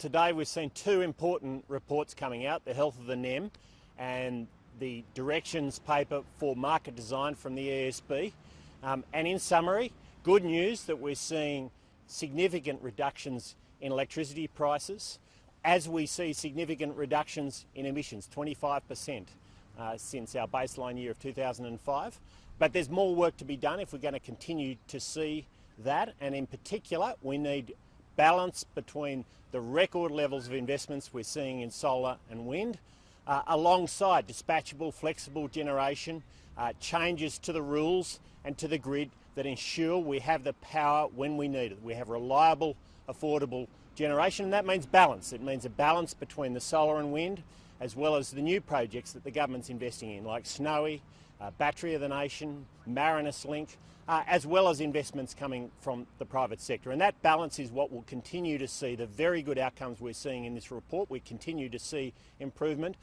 today we've seen two important reports coming out, the health of the NEM and the directions paper for market design from the ESB. And in summary, good news that we're seeing significant reductions in electricity prices as we see significant reductions in emissions, 25% since our baseline year of 2005. But there's more work to be done if we're going to continue to see that, and in particular we need balance between the record levels of investments we're seeing in solar and wind alongside dispatchable, flexible generation, changes to the rules and to the grid that ensure we have the power when we need it. We have reliable, affordable generation, and that means balance. It means a balance between the solar and wind as well as the new projects that the government's investing in, like Snowy, Battery of the Nation, Marinus Link, as well as investments coming from the private sector. And that balance is what will continue to see the very good outcomes we're seeing in this report. We continue to see improvement,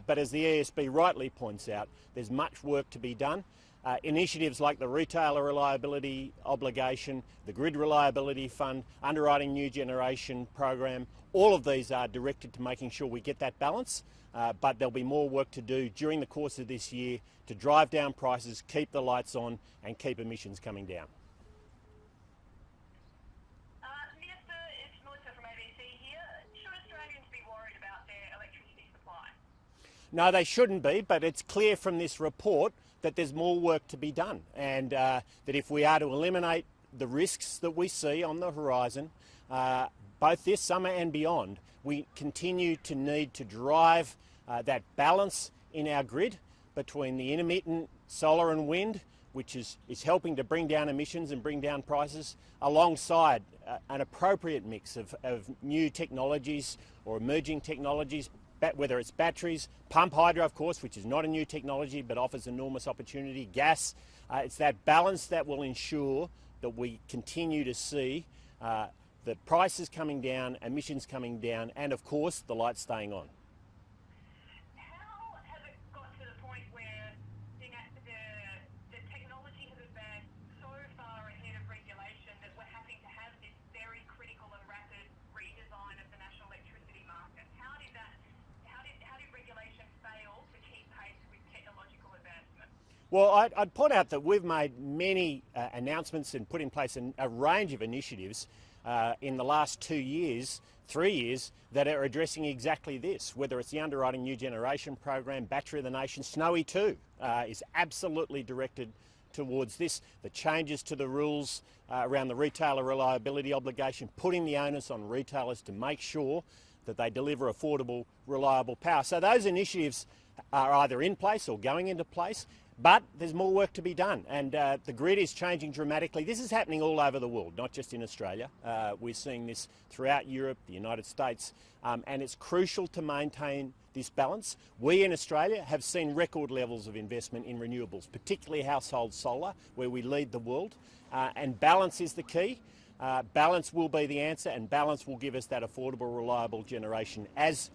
but as the ESB rightly points out, there's much work to be done. Initiatives like the Retailer Reliability Obligation, the Grid Reliability Fund, Underwriting New Generation Program, all of these are directed to making sure we get that balance, but there'll be more work to do during the course of this year to drive down prices, keep the lights on and keep emissions coming down. Minister, it's Melissa from ABC here. Should Australians be worried about their electricity supply? No, they shouldn't be, but it's clear from this report that there's more work to be done, and that if we are to eliminate the risks that we see on the horizon, both this summer and beyond, we continue to need to drive that balance in our grid between the intermittent solar and wind, which is helping to bring down emissions and bring down prices, alongside an appropriate mix of new technologies or emerging technologies, whether it's batteries, pump hydro, of course, which is not a new technology but offers enormous opportunity, gas. It's that balance that will ensure that we continue to see the prices coming down, emissions coming down, and of course the lights staying on. How has it got to the point where the technology has advanced so far ahead of regulation that we're having to have this very critical and rapid redesign of the national electricity market? How did regulation fail to keep pace with technological advancement? Well, I'd point out that we've made many announcements and put in place a range of initiatives in the last 2 years, 3 years, that are addressing exactly this, whether it's the Underwriting New Generation Program, Battery of the Nation. Snowy 2 is absolutely directed towards this. The changes to the rules around the Retailer Reliability Obligation, putting the onus on retailers to make sure that they deliver affordable, reliable power. So those initiatives are either in place or going into place, but there's more work to be done, and the grid is changing dramatically. This is happening all over the world, not just in Australia. We're seeing this throughout Europe, the United States, and it's crucial to maintain this balance. We in Australia have seen record levels of investment in renewables, particularly household solar, where we lead the world, and balance is the key. Balance will be the answer, and balance will give us that affordable, reliable generation as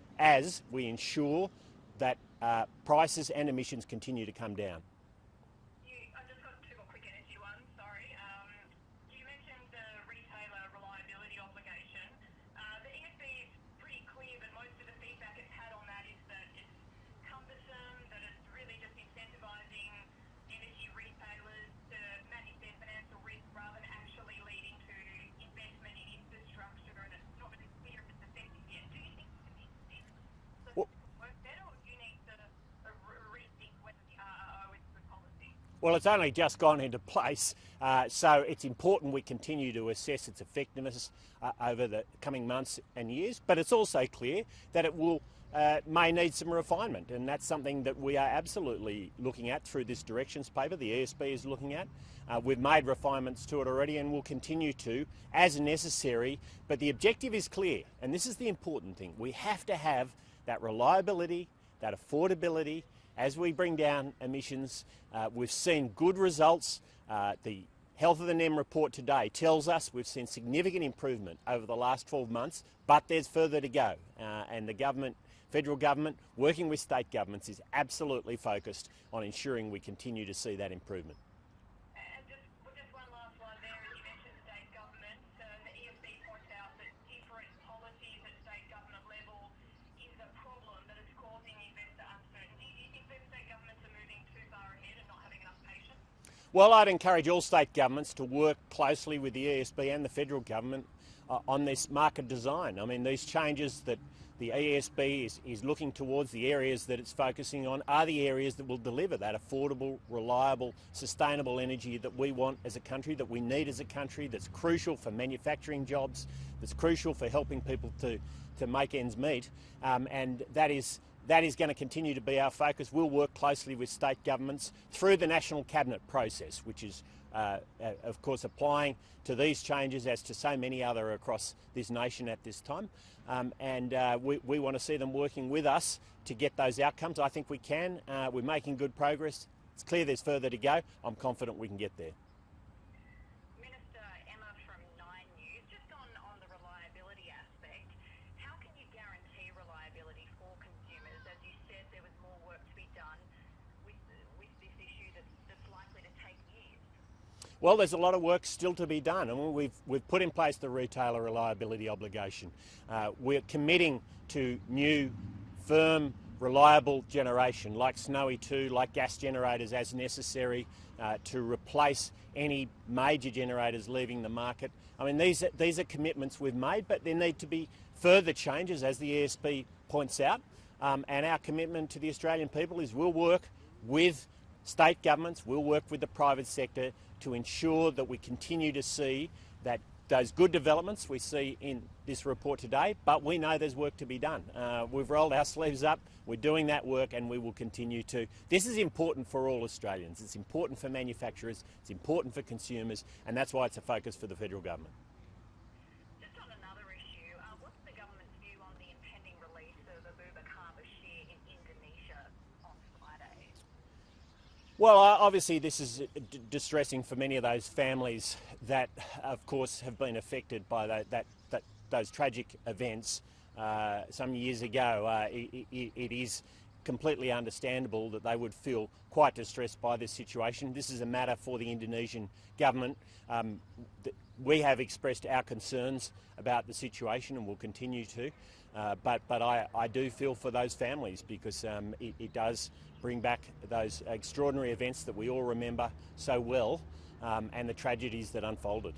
we ensure that prices and emissions continue to come down. I've just got two more quick energy ones, sorry. You mentioned the Retailer Reliability Obligation. The ESB is pretty clear that most of the feedback it's had on that is that it's cumbersome, that it's really just incentivising energy retailers to manage their financial risk rather than actually leading to investment in infrastructure, and it's not really clear if it's effective yet. Do you think this work better, or do you need to rethink whether the RRO is good policy? Well, it's only just gone into place, so it's important we continue to assess its effectiveness over the coming months and years, but it's also clear that it will may need some refinement, and that's something that we are absolutely looking at through this directions paper. The ESB is looking at. We've made refinements to it already and will continue to as necessary, but the objective is clear, and this is the important thing. We have to have that reliability, that affordability as we bring down emissions. We've seen good results. The Health of the NEM report today tells us we've seen significant improvement over the last 12 months, but there's further to go, and the government, federal government, working with state governments, is absolutely focused on ensuring we continue to see that improvement. And just one last one there. You mentioned state governments. The ESB points out that different policies at state government Well, I'd encourage all state governments to work closely with the ESB and the federal government on this market design. I mean, these changes that the ESB is looking towards, the areas that it's focusing on, are the areas that will deliver that affordable, reliable, sustainable energy that we want as a country, that we need as a country, that's crucial for manufacturing jobs, that's crucial for helping people to make ends meet, and that is going to continue to be our focus. We'll work closely with state governments through the National Cabinet process, which is of course applying to these changes as to so many other across this nation at this time. We want to see them working with us to get those outcomes. I think we can. We're making good progress. It's clear there's further to go. I'm confident we can get there. Minister Emma from 9 News, just on the reliability aspect, how can you guarantee reliability for consumers? As you said, there was more work to be done with this issue that's likely to take years. Well, there's a lot of work still to be done, and we've put in place the retailer reliability obligation. We're committing to new, firm, reliable generation, like Snowy 2, like gas generators as necessary, to replace any major generators leaving the market. I mean, these are commitments we've made, but there need to be further changes, as the ESB points out. And our commitment to the Australian people is we'll work with state governments, we'll work with the private sector to ensure that we continue to see that those good developments we see in this report today, but we know there's work to be done. We've rolled our sleeves up, we're doing that work, and we will continue to. This is important for all Australians. It's important for manufacturers, it's important for consumers, and that's why it's a focus for the federal government. Just on another issue, what's the government's view on the impending release of Abu Bakar Bashir in Indonesia on Friday? Well, obviously this is distressing for many of those families that, of course, have been affected by those tragic events some years ago. It is completely understandable that they would feel quite distressed by this situation. This is a matter for the Indonesian government. We have expressed our concerns about the situation and will continue to, but I do feel for those families because it does bring back those extraordinary events that we all remember so well, and the tragedies that unfolded.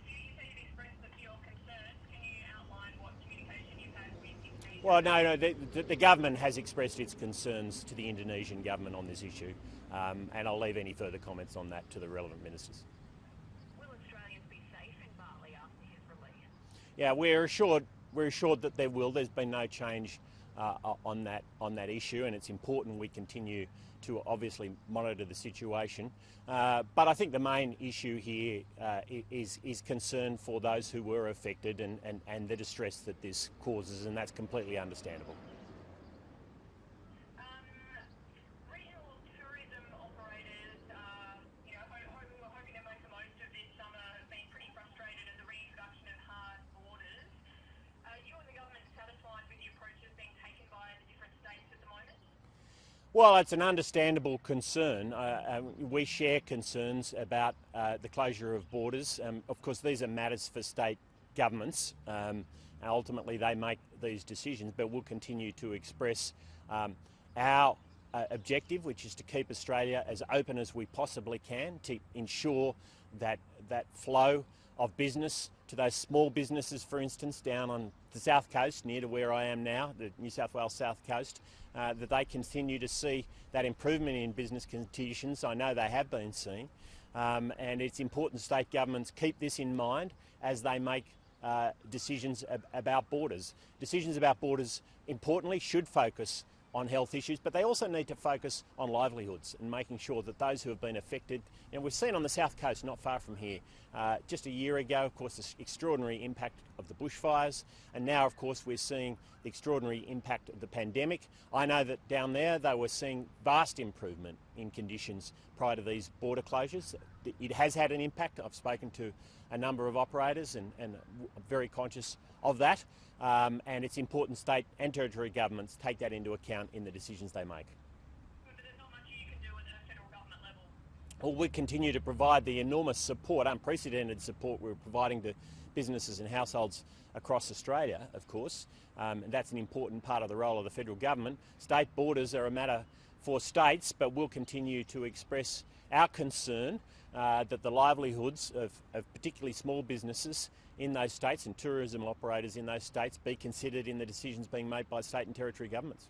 You said you've expressed your concerns. Can you outline what communication you've had with Indonesia? Well, no, the government has expressed its concerns to the Indonesian government on this issue, and I'll leave any further comments on that to the relevant ministers. Will Australians be safe in Bali after his release? Yeah, we're assured that there will. There's been no change on that issue, and it's important we continue to obviously monitor the situation. But I think the main issue here is concern for those who were affected and the distress that this causes, and that's completely understandable. Regional tourism operators, hoping to make the most of this summer, have been pretty frustrated at the reintroduction of hard borders. Are you and the government satisfied with the approaches being taken by the different states at the moment? Well, it's an understandable concern. We share concerns about the closure of borders. Of course, these are matters for state governments. Ultimately, they make these decisions, but we'll continue to express our objective, which is to keep Australia as open as we possibly can, to ensure that flow of business to those small businesses, for instance, down on the south coast, near to where I am now, the New South Wales south coast, that they continue to see that improvement in business conditions. I know they have been seen, and it's important state governments keep this in mind as they make decisions about borders. Decisions about borders, importantly, should focus on health issues, but they also need to focus on livelihoods and making sure that those who have been affected, and we've seen on the south coast, not far from here, just a year ago, of course, the extraordinary impact of the bushfires, and now, of course, we're seeing the extraordinary impact of the pandemic. I know that down there they were seeing vast improvement in conditions prior to these border closures. It has had an impact. I've spoken to a number of operators and I'm very conscious of that. And it's important state and territory governments take that into account in the decisions they make. But there's not much you can do at the federal government level. Well, we continue to provide the enormous support, unprecedented support we're providing to businesses and households across Australia, of course. And that's an important part of the role of the federal government. State borders are a matter for states, but we'll continue to express our concern that the livelihoods of particularly small businesses in those states and tourism operators in those states be considered in the decisions being made by state and territory governments.